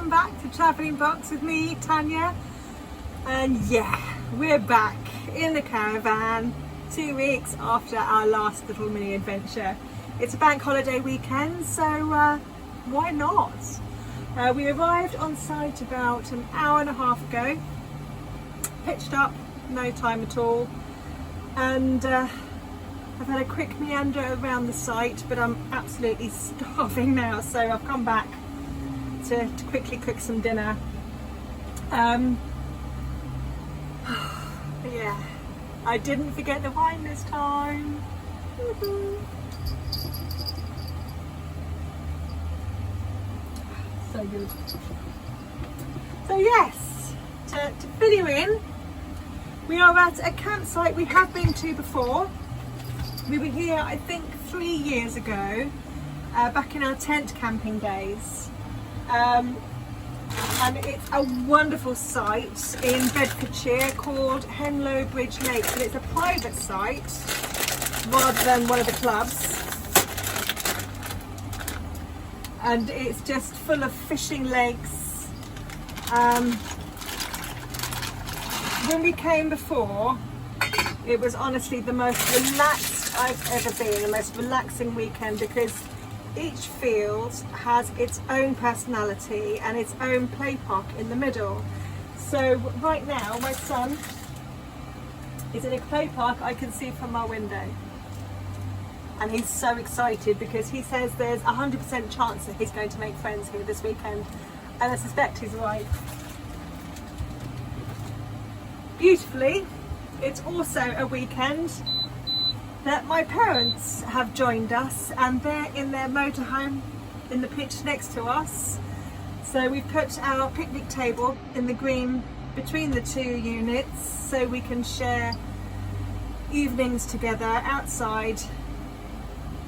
welcome back to Travelling Box with me, Tanya. And yeah, we're back in the caravan 2 weeks after our last little mini adventure. It's a bank holiday weekend, so why not? We arrived on site about an hour and a half ago, pitched up, no time at all, and I've had a quick meander around the site, but I'm absolutely starving now, so I've come back to quickly cook some dinner. Yeah, I didn't forget the wine this time. So good. So yes, to fill you in, we are at a campsite we have been to before. We were here, I think, 3 years ago, back in our tent camping days. And it's a wonderful site in Bedfordshire called Henlow Bridge Lakes, and it's a private site rather than one of the clubs. And it's just full of fishing lakes. When we came before, it was honestly the most relaxed I've ever been, the most relaxing weekend, because each field has its own personality and its own play park in the middle. So right now my son is in a play park I can see from our window, and he's so excited because he says there's 100% chance that he's going to make friends here this weekend, and I suspect he's right. Beautifully, it's also a weekend that my parents have joined us, and they're in their motorhome in the pitch next to us. So we've put our picnic table in the green between the two units so we can share evenings together outside.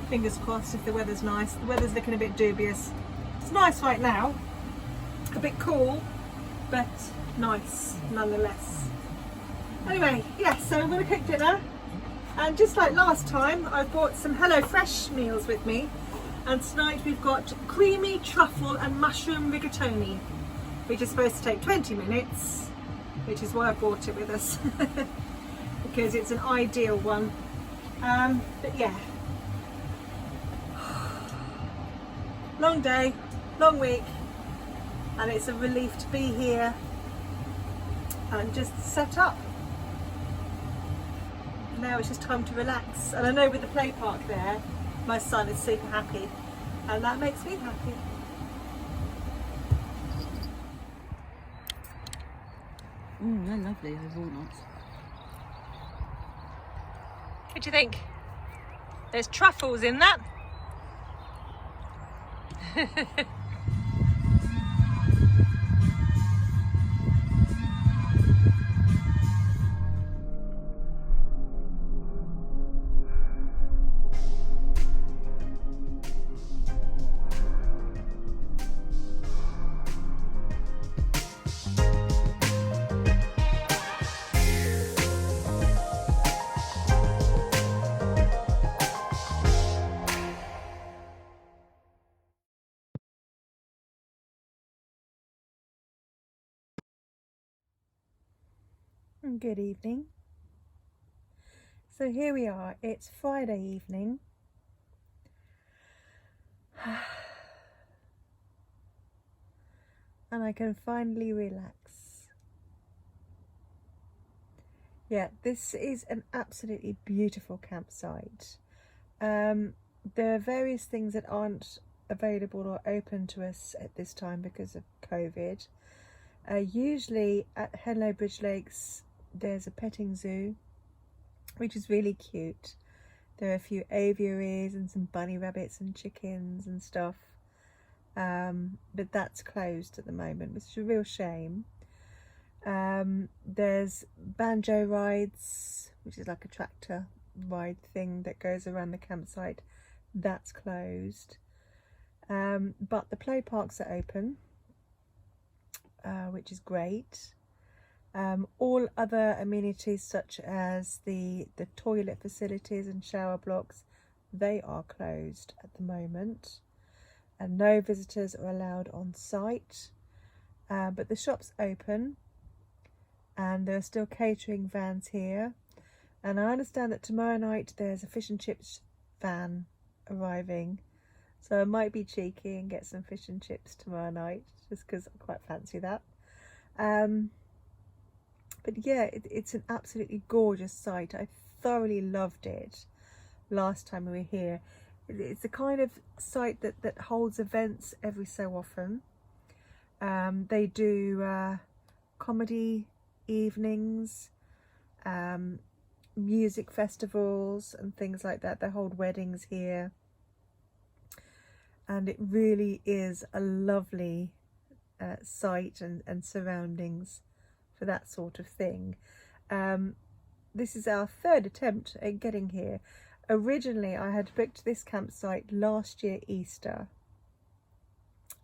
Fingers crossed if the weather's nice. The weather's looking a bit dubious. It's nice right now, a bit cool, but nice nonetheless. Anyway, yeah, so I'm going to cook dinner. And just like last time, I brought some Hello Fresh meals with me, and tonight we've got creamy truffle and mushroom rigatoni, which is supposed to take 20 minutes, which is why I brought it with us, because it's an ideal one. But yeah, long day, long week, and it's a relief to be here and just set up. Now it's just time to relax, and I know with the play park there, my son is super happy, and that makes me happy. Oh, they're lovely, those walnuts. What do you think? There's truffles in that. Good evening. So here we are, it's Friday evening. And I can finally relax. Yeah, this is an absolutely beautiful campsite. There are various things that aren't available or open to us at this time because of COVID. Usually at Henlow Bridge Lakes there's a petting zoo, which is really cute. There are a few aviaries and some bunny rabbits and chickens and stuff, but that's closed at the moment, which is a real shame. There's banjo rides, which is like a tractor ride thing that goes around the campsite. That's closed, but the play parks are open, which is great. All other amenities such as the toilet facilities and shower blocks, they are closed at the moment, and no visitors are allowed on site. but the shop's open and there are still catering vans here, and I understand that tomorrow night there's a fish and chips van arriving, so I might be cheeky and get some fish and chips tomorrow night just because I quite fancy that. But yeah, it's an absolutely gorgeous site. I thoroughly loved it last time we were here. It's the kind of site that holds events every so often. They do comedy evenings, music festivals and things like that. They hold weddings here, and it really is a lovely site and surroundings for that sort of thing. This is our third attempt at getting here. Originally I had booked this campsite last year Easter,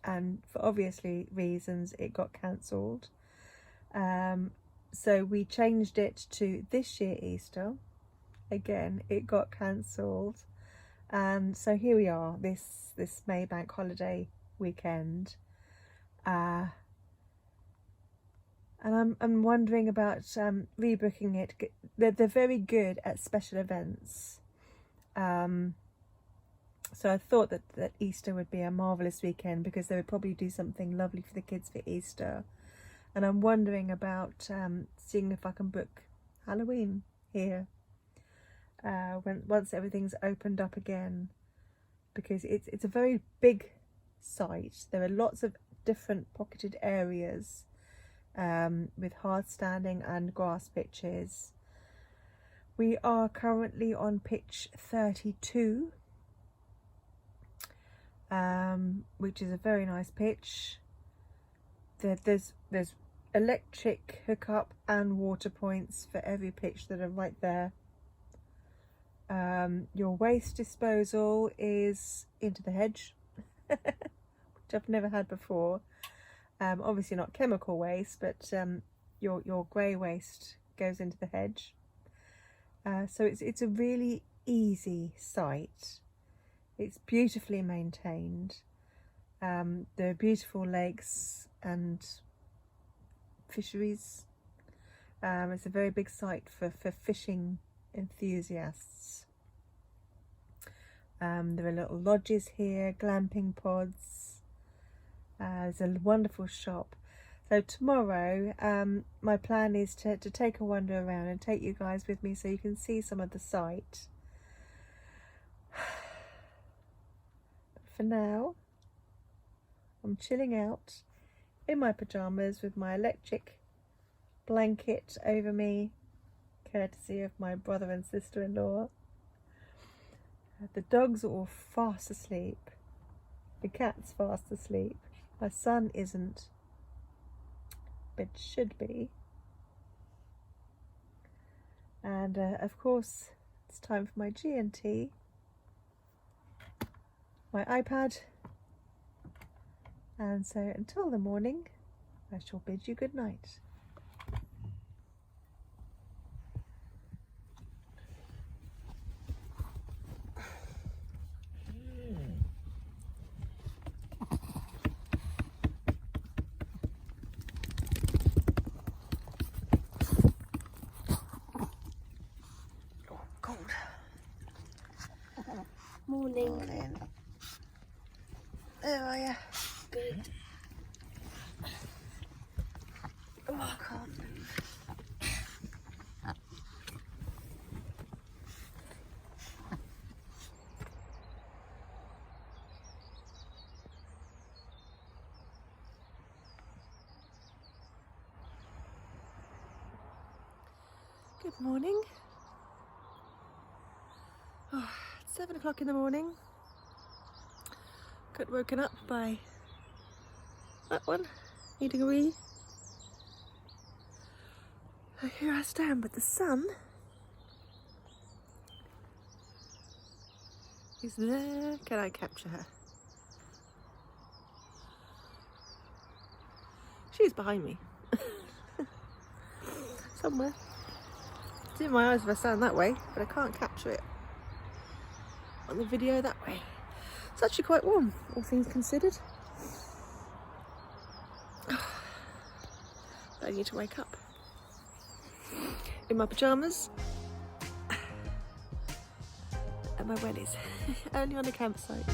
and for obviously reasons it got cancelled, so we changed it to this year Easter. Again, it got cancelled, and so here we are, this May bank holiday weekend, and I'm wondering about rebooking it. They're very good at special events, so I thought that Easter would be a marvellous weekend because they would probably do something lovely for the kids for Easter. And I'm wondering about seeing if I can book Halloween here once everything's opened up again, because it's a very big site. There are lots of different pocketed areas with hard standing and grass pitches. We are currently on pitch 32, which is a very nice pitch. There's electric hookup and water points for every pitch that are right there. Your waste disposal is into the hedge, which I've never had before. Obviously not chemical waste, but your grey waste goes into the hedge. So it's a really easy site. It's beautifully maintained. There are beautiful lakes and fisheries. It's a very big site for fishing enthusiasts. There are little lodges here, glamping pods. There's a wonderful shop. So tomorrow my plan is to take a wander around and take you guys with me so you can see some of the site. But for now, I'm chilling out in my pyjamas with my electric blanket over me, courtesy of my brother and sister-in-law. The dogs are all fast asleep. The cat's fast asleep. My son isn't, but should be. And of course it's time for my G&T, my iPad, and so until the morning I shall bid you good night. Morning. Morning. There are you. Good. Oh, I can't move. Good morning. Oh, it's 7 o'clock in the morning. Got woken up by that one needing a wee. So here I stand with the sun. Is there? Can I capture her? She's behind me. Somewhere. It's in my eyes if I stand that way, but I can't capture it on the video that way. It's actually quite warm, all things considered. only to wake up in my pyjamas and my wellies, only on a campsite.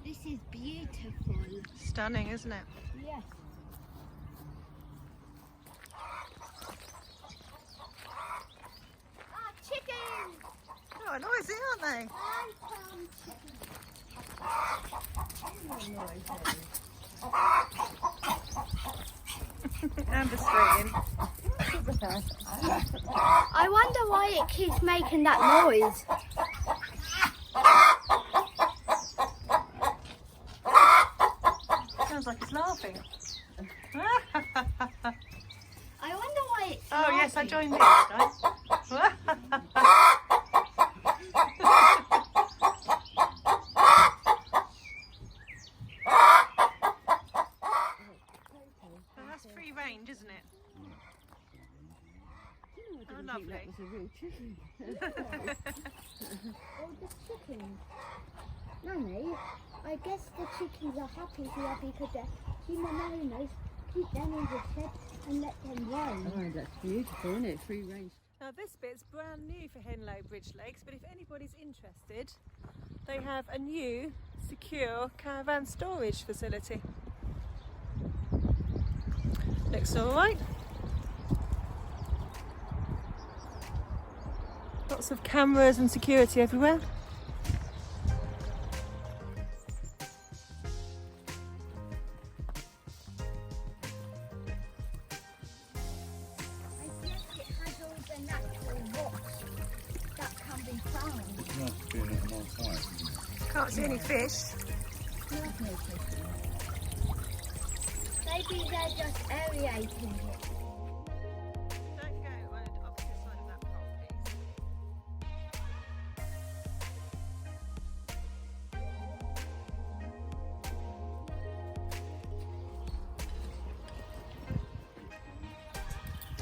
This is beautiful. Stunning, isn't it? Yes. Ah, chickens! Oh, noisy, aren't they? I found chickens. And a stream. I wonder why it keeps making that noise. Sounds like it's laughing. I wonder why it's Oh yes, I laughing. joined this, right? That's free range, isn't it? Oh, lovely. That was a real chicken. Oh, the chickens. Mummy, I guess the chickens are happy here because the human owners keep them in the shed and let them roam. Oh, that's beautiful, isn't it? Free range. Now this bit's brand new for Henlow Bridge Lakes, but if anybody's interested, they have a new secure caravan storage facility. Looks alright. Lots of cameras and security everywhere. I guess it has all the natural rocks that can be found. Must be a little more quiet. Can't see any fish. Maybe they're just aerating it. Don't go on the opposite side of that pole, please.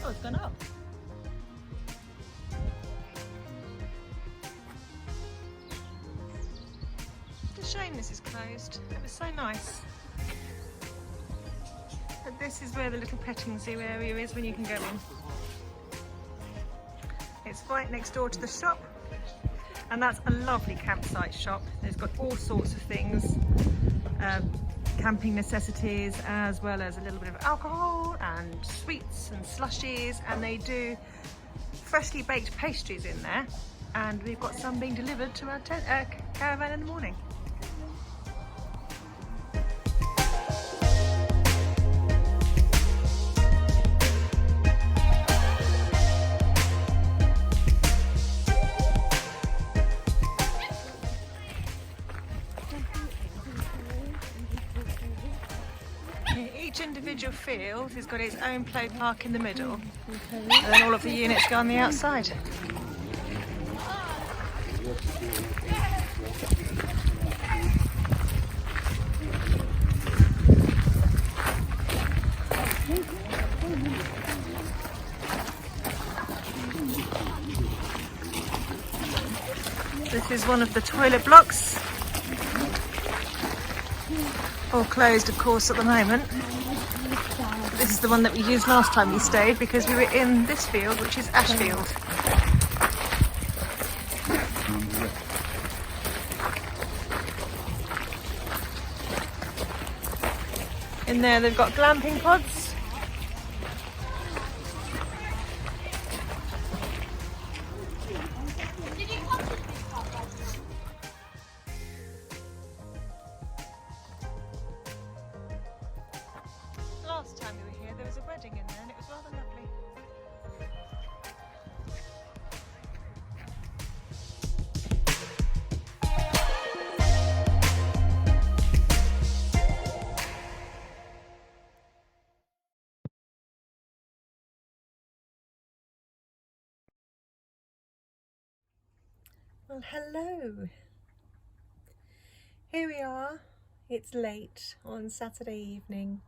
Oh, it's gone up. It's a shame this is closed. It was so nice. But this is where the little petting zoo area is when you can go in. It's right next door to the shop, and that's a lovely campsite shop. It's got all sorts of things, camping necessities, as well as a little bit of alcohol and sweets and slushies, and they do freshly baked pastries in there, and we've got some being delivered to our caravan in the morning. Each individual field has got its own play park in the middle, and then all of the units go on the outside. is one of the toilet blocks. All closed, of course, at the moment. This is the one that we used last time we stayed because we were in this field, which is Ashfield. In there they've got glamping pods. Last time we were here there was a wedding in there and it was rather lovely. Well, hello. Here we are. It's late on Saturday evening.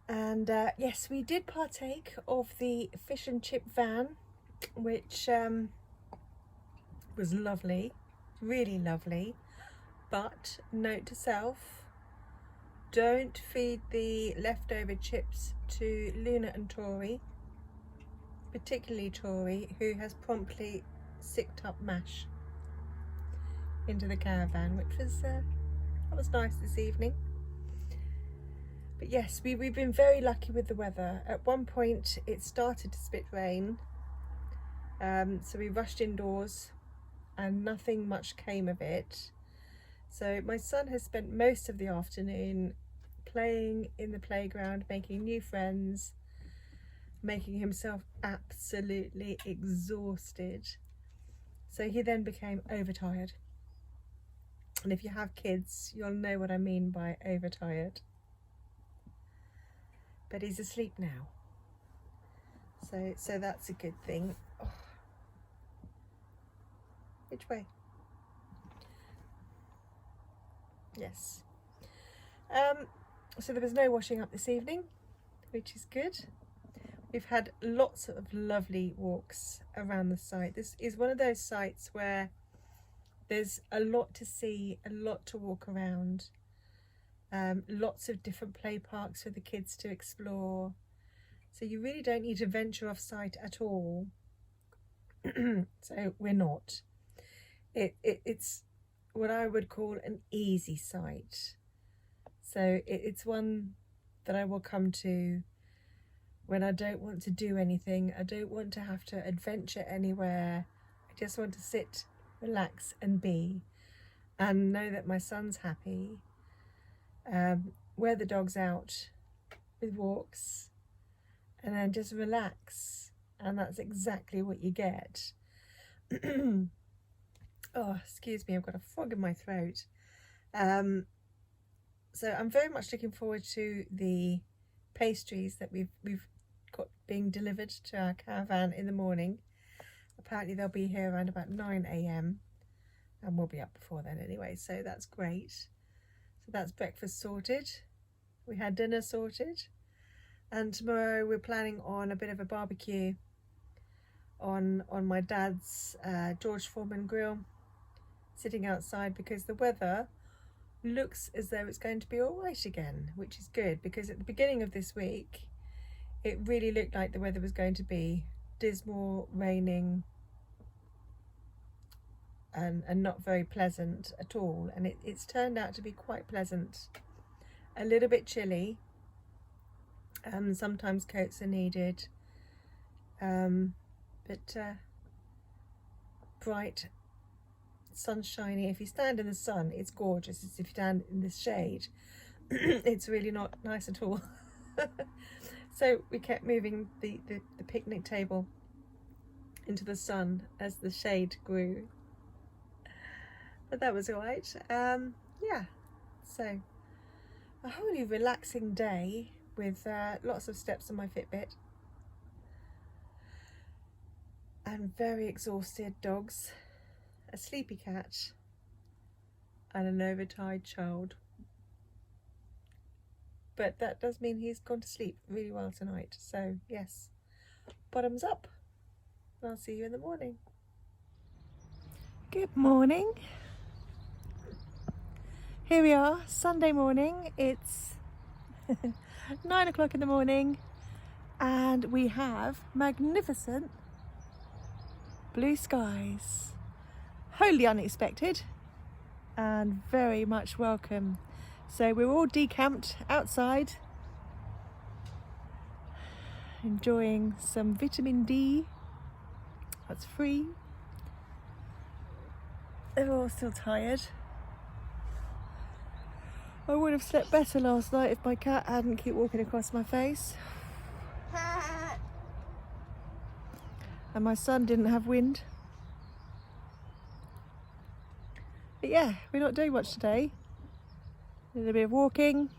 And yes, we did partake of the fish and chip van, which was lovely, really lovely. But note to self, don't feed the leftover chips to Luna and Tori, particularly Tori, who has promptly sicked up mash into the caravan, which was that was nice this evening. But yes, we've been very lucky with the weather. At one point it started to spit rain, so we rushed indoors and nothing much came of it. So my son has spent most of the afternoon playing in the playground, making new friends, making himself absolutely exhausted. So he then became overtired. And if you have kids, you'll know what I mean by overtired. But he's asleep now. So that's a good thing. Oh. Which way? Yes. So there was no washing up this evening, which is good. We've had lots of lovely walks around the site. This is one of those sites where there's a lot to see, a lot to walk around. Lots of different play parks for the kids to explore. So you really don't need to venture off site at all. So we're not. It's what I would call an easy site. So it's one that I will come to when I don't want to do anything. I don't want to have to adventure anywhere. I just want to sit, relax and be, and know that my son's happy. Wear the dogs out with walks and then just relax, and that's exactly what you get. Oh, excuse me, I've got a frog in my throat. So I'm very much looking forward to the pastries that we've got being delivered to our caravan in the morning. Apparently they'll be here around about 9 AM and we'll be up before then anyway, so that's great. So that's breakfast sorted. We had dinner sorted, and tomorrow we're planning on a bit of a barbecue on my dad's George Foreman grill, sitting outside, because the weather looks as though it's going to be all right again, which is good, because at the beginning of this week it really looked like the weather was going to be dismal, raining and not very pleasant at all, and it's turned out to be quite pleasant. A little bit chilly, sometimes coats are needed, but bright, sunshiny. If you stand in the sun, it's gorgeous. It's if you stand in the shade, it's really not nice at all. So we kept moving the picnic table into the sun as the shade grew, but that was all right. Yeah, so a wholly relaxing day with lots of steps on my Fitbit, and very exhausted dogs, a sleepy cat and an overtired child. But that does mean he's gone to sleep really well tonight. So yes, bottoms up. I'll see you in the morning. Good morning. Here we are, Sunday morning. It's 9 o'clock in the morning and we have magnificent blue skies. Wholly unexpected and very much welcome. So we're all decamped outside, enjoying some vitamin D that's free. They're all still tired. I would have slept better last night if my cat hadn't kept walking across my face. And my son didn't have wind. But yeah, we're not doing much today. A little bit of walking,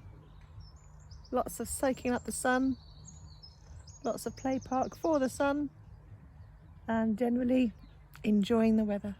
lots of soaking up the sun, lots of play park for the sun, and generally enjoying the weather.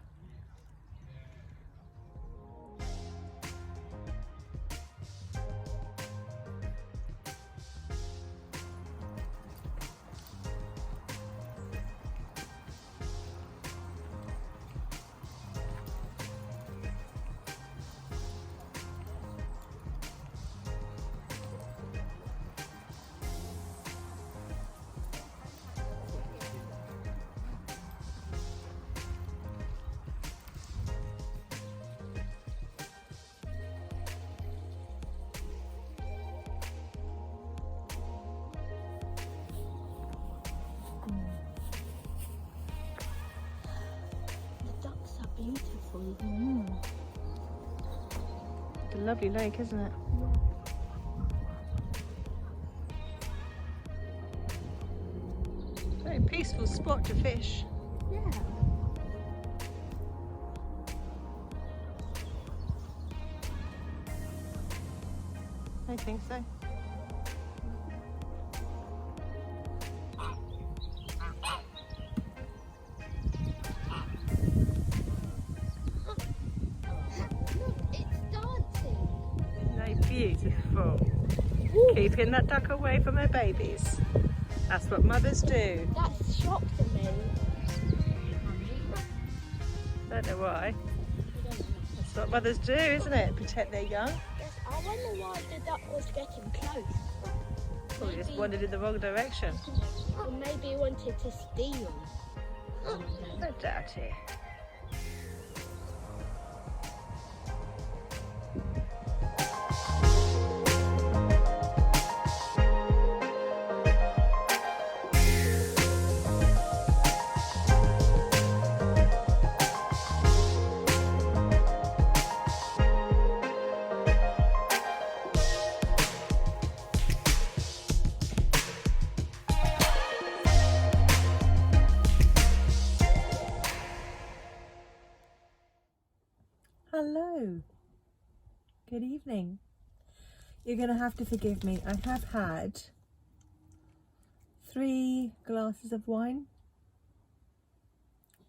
The ducks are beautiful. It's a lovely lake, isn't it? Very peaceful spot to fish. Yeah. I think so. Look, it's dancing. Isn't that beautiful? Keeping that duck away from her babies. That's what mothers do. That's shocked me. Don't know why. That's what mothers do, isn't it? Protect their young. Yes, I wonder why the duck was getting close. Probably just wandered in the wrong direction. Or maybe he wanted to steal. I doubt it. Hello. Good evening. You're going to have to forgive me. I have had 3 glasses of wine.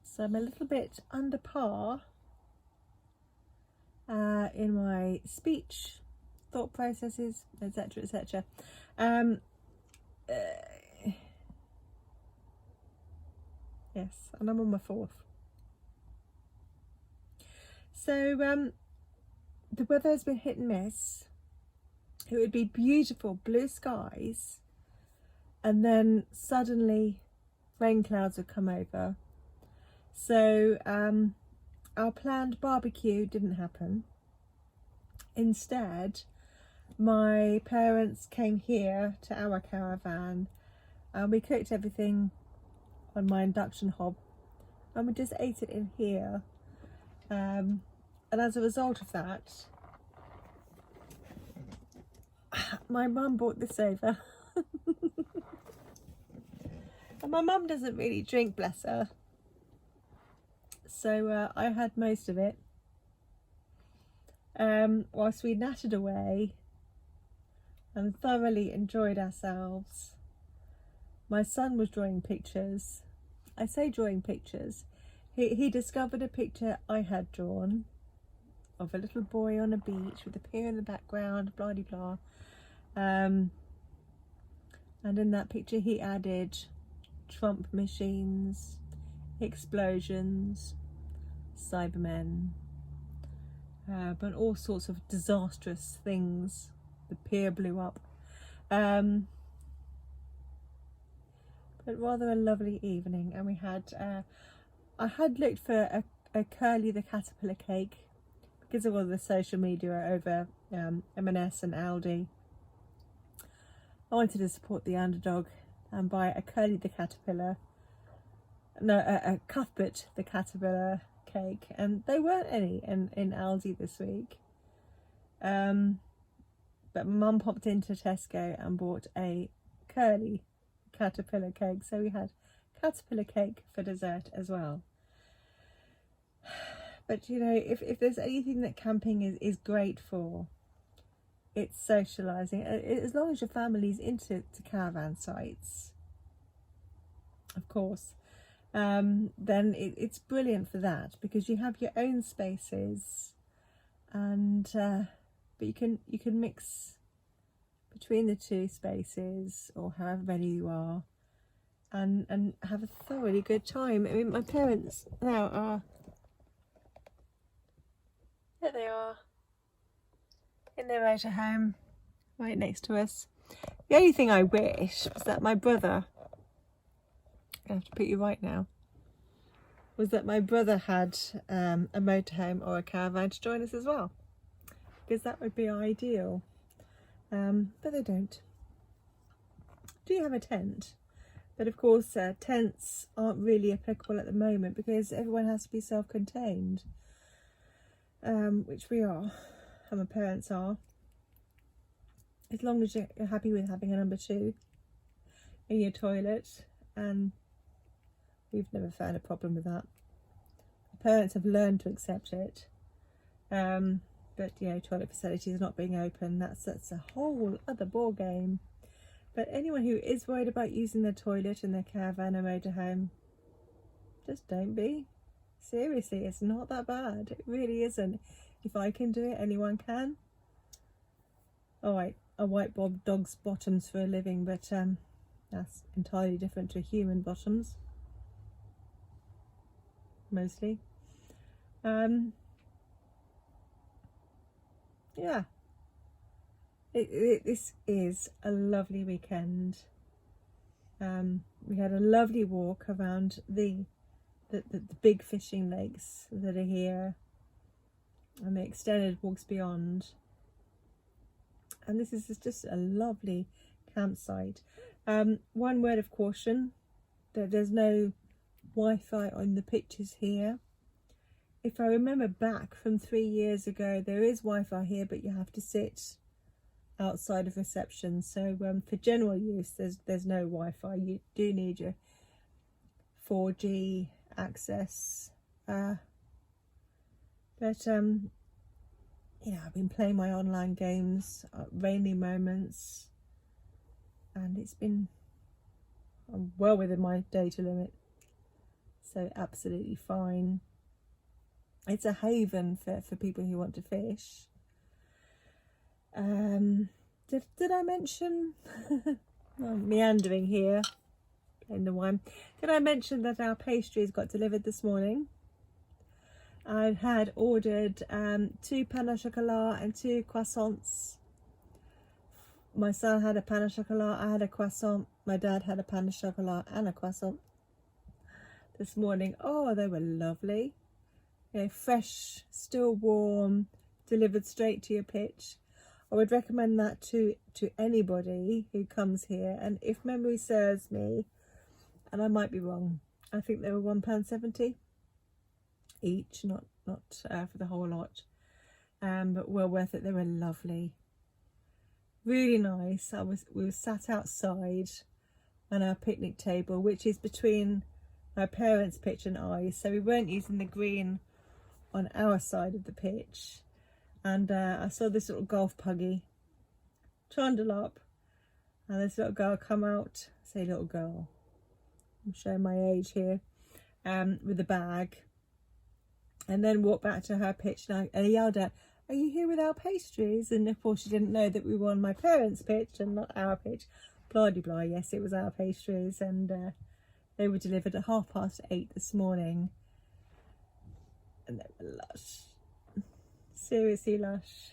So I'm a little bit under par in my speech, thought processes, etc., etc. Yes, and I'm on my 4th. So the weather has been hit and miss. It would be beautiful blue skies and then suddenly rain clouds would come over. So our planned barbecue didn't happen. Instead, my parents came here to our caravan and we cooked everything on my induction hob and we just ate it in here. And as a result of that, my mum brought this over. And my mum doesn't really drink, bless her. So I had most of it. Whilst we nattered away and thoroughly enjoyed ourselves. My son was drawing pictures. I say drawing pictures. He discovered a picture I had drawn of a little boy on a beach with a pier in the background, blah de blah. And in that picture he added Trump machines, explosions, Cybermen, but all sorts of disastrous things. The pier blew up. But rather a lovely evening, and we had I had looked for a Curly the Caterpillar cake because of all the social media over M&S and Aldi. I wanted to support the underdog and buy a Curly the Caterpillar, no, a Cuthbert the Caterpillar cake, and there weren't any in Aldi this week. But Mum popped into Tesco and bought a Curly Caterpillar cake, so we had caterpillar cake for dessert as well. But you know, if there's anything that camping is great for, it's socialising. As long as your family's into caravan sites, of course, then it's brilliant for that, because you have your own spaces, and but you can mix between the two spaces, or however many you are, and have a thoroughly good time. I mean, my parents now are, there they are, in their motorhome right next to us. The only thing I wish was that my brother, I have to put you right now, was that my brother had a motorhome or a caravan to join us as well, because that would be ideal. But they don't. Do you have a tent? But of course, tents aren't really applicable at the moment because everyone has to be self-contained, which we are, and my parents are. As long as you're happy with having a number 2 in your toilet, and we've never found a problem with that. The parents have learned to accept it. But you know, toilet facilities not being open, that's a whole other ball game. But anyone who is worried about using their toilet in their caravan or motorhome, just don't be. Seriously, it's not that bad. It really isn't. If I can do it, anyone can. Alright, I wipe dogs' bottoms for a living, but that's entirely different to human bottoms. Mostly. Yeah, this is a lovely weekend. We had a lovely walk around the big fishing lakes that are here, and the extended walks beyond. And this is just a lovely campsite. One word of caution, that there's no Wi-Fi on the pictures here. If I remember back from 3 years ago, there is Wi-Fi here, but you have to sit outside of reception. So for general use, there's no Wi-Fi. You do need your 4G access. But you know, I've been playing my online games at rainy moments, and I'm well within my data limit, so absolutely fine. It's a haven for people who want to fish. Did I mention, I'm meandering here in the wine, did I mention that our pastries got delivered this morning? I had ordered 2 pain au chocolat and 2 croissants. My son had a pain au chocolat, I had a croissant, my dad had a pain au chocolat and a croissant this morning. Oh, they were lovely. You know, fresh, still warm, delivered straight to your pitch. I would recommend that to anybody who comes here. And if memory serves me, and I might be wrong, I think they were £1.70 each, not for the whole lot, but well worth it. They were lovely, really nice. We were sat outside on our picnic table, which is between my parents' pitch and ours, so we weren't using the green on our side of the pitch. And I saw this little golf puggy trundle up, and this little girl come out, say little girl, I'm showing my age here, with a bag, and then walked back to her pitch, and I yelled out, "Are you here with our pastries?" And of course she didn't know that we were on my parents' pitch and not our pitch. Blah de blah, yes, it was our pastries, and they were delivered at 8:30 this morning. And they were lush. Seriously lush.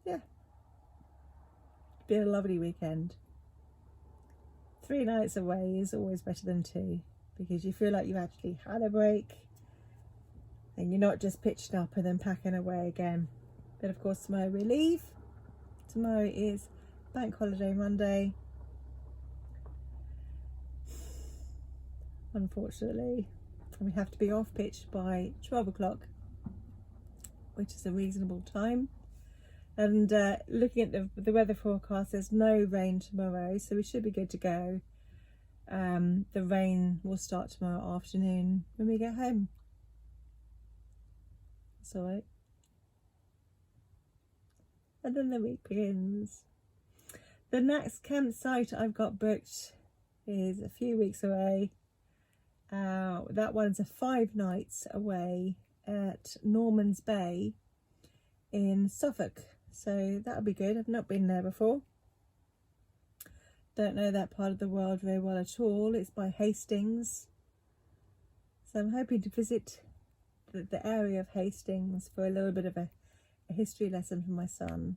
Yeah. It's been a lovely weekend. 3 nights away is always better than 2 because you feel like you've actually had a break and you're not just pitching up and then packing away again. But of course tomorrow we leave. Tomorrow is Bank Holiday Monday. Unfortunately, we have to be off pitch by 12 o'clock, which is a reasonable time. And looking at the weather forecast, there's no rain tomorrow, so we should be good to go. The rain will start tomorrow afternoon when we get home. That's all right. And then the week begins. The next campsite I've got booked is a few weeks away. That one's a 5 nights away at Norman's Bay in Suffolk. So that'll be good. I've not been there before. Don't know that part of the world very well at all. It's by Hastings. So I'm hoping to visit the area of Hastings for a little bit of a history lesson for my son.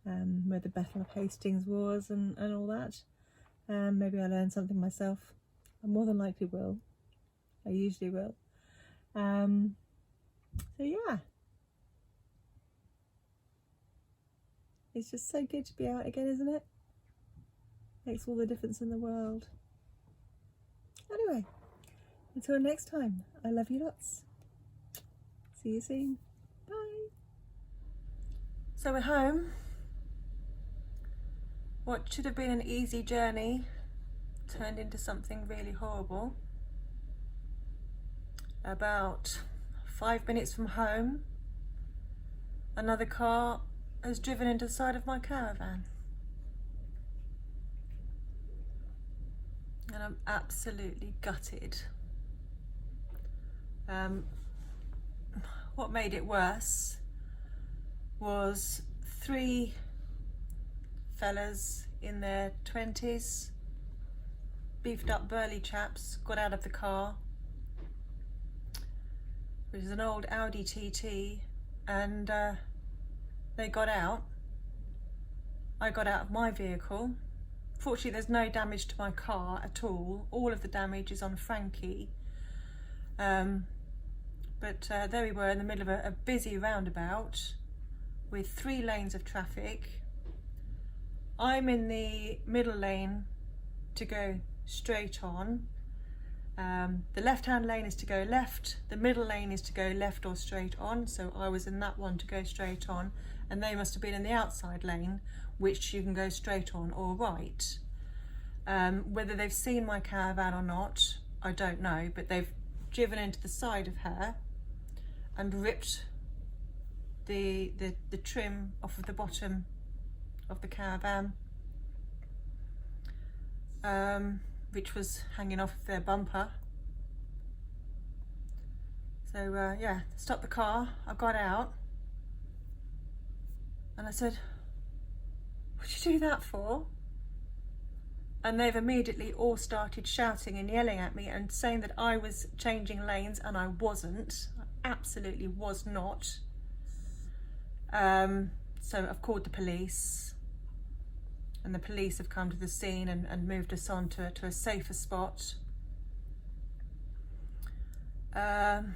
Where the Battle of Hastings was and all that. Maybe I'll learn something myself. I more than likely will. I usually will. So yeah. It's just so good to be out again, isn't it? Makes all the difference in the world. Anyway, until next time, I love you lots. See you soon. Bye. So we're home. What should have been an easy journey turned into something really horrible. About 5 minutes from home, another car has driven into the side of my caravan. And I'm absolutely gutted. What made it worse was 3 fellas in their 20s, beefed up burly chaps, got out of the car, which is an old Audi TT, and they got out. I got out of my vehicle. Fortunately, there's no damage to my car at all. All of the damage is on Frankie. But there we were in the middle of a busy roundabout with 3 lanes of traffic. I'm in the middle lane to go straight on. The left-hand lane is to go left, the middle lane is to go left or straight on, so I was in that one to go straight on, and they must have been in the outside lane, which you can go straight on or right. Whether they've seen my caravan or not, I don't know, but they've driven into the side of her and ripped the trim off of the bottom of the caravan, which was hanging off their bumper. So yeah, stopped the car, I got out and I said, "What'd you do that for?" And they've immediately all started shouting and yelling at me and saying that I was changing lanes, and I wasn't. I absolutely was not. So I've called the police, and the police have come to the scene and moved us on to a safer spot. Turns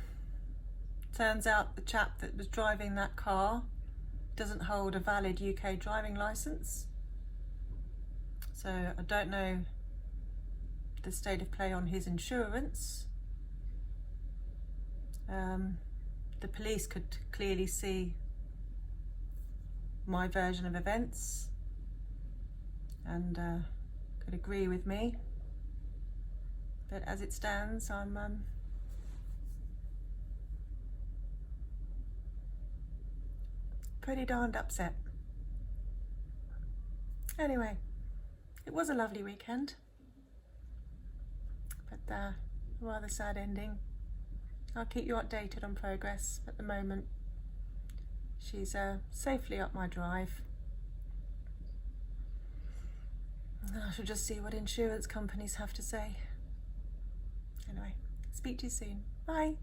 out the chap that was driving that car doesn't hold a valid UK driving licence. So I don't know the state of play on his insurance. The police could clearly see my version of events and could agree with me, but as it stands, I'm pretty darned upset. Anyway, it was a lovely weekend, but a rather sad ending. I'll keep you updated on progress. At the moment, she's safely up my drive. I shall just see what insurance companies have to say. Anyway, Speak to you soon. Bye.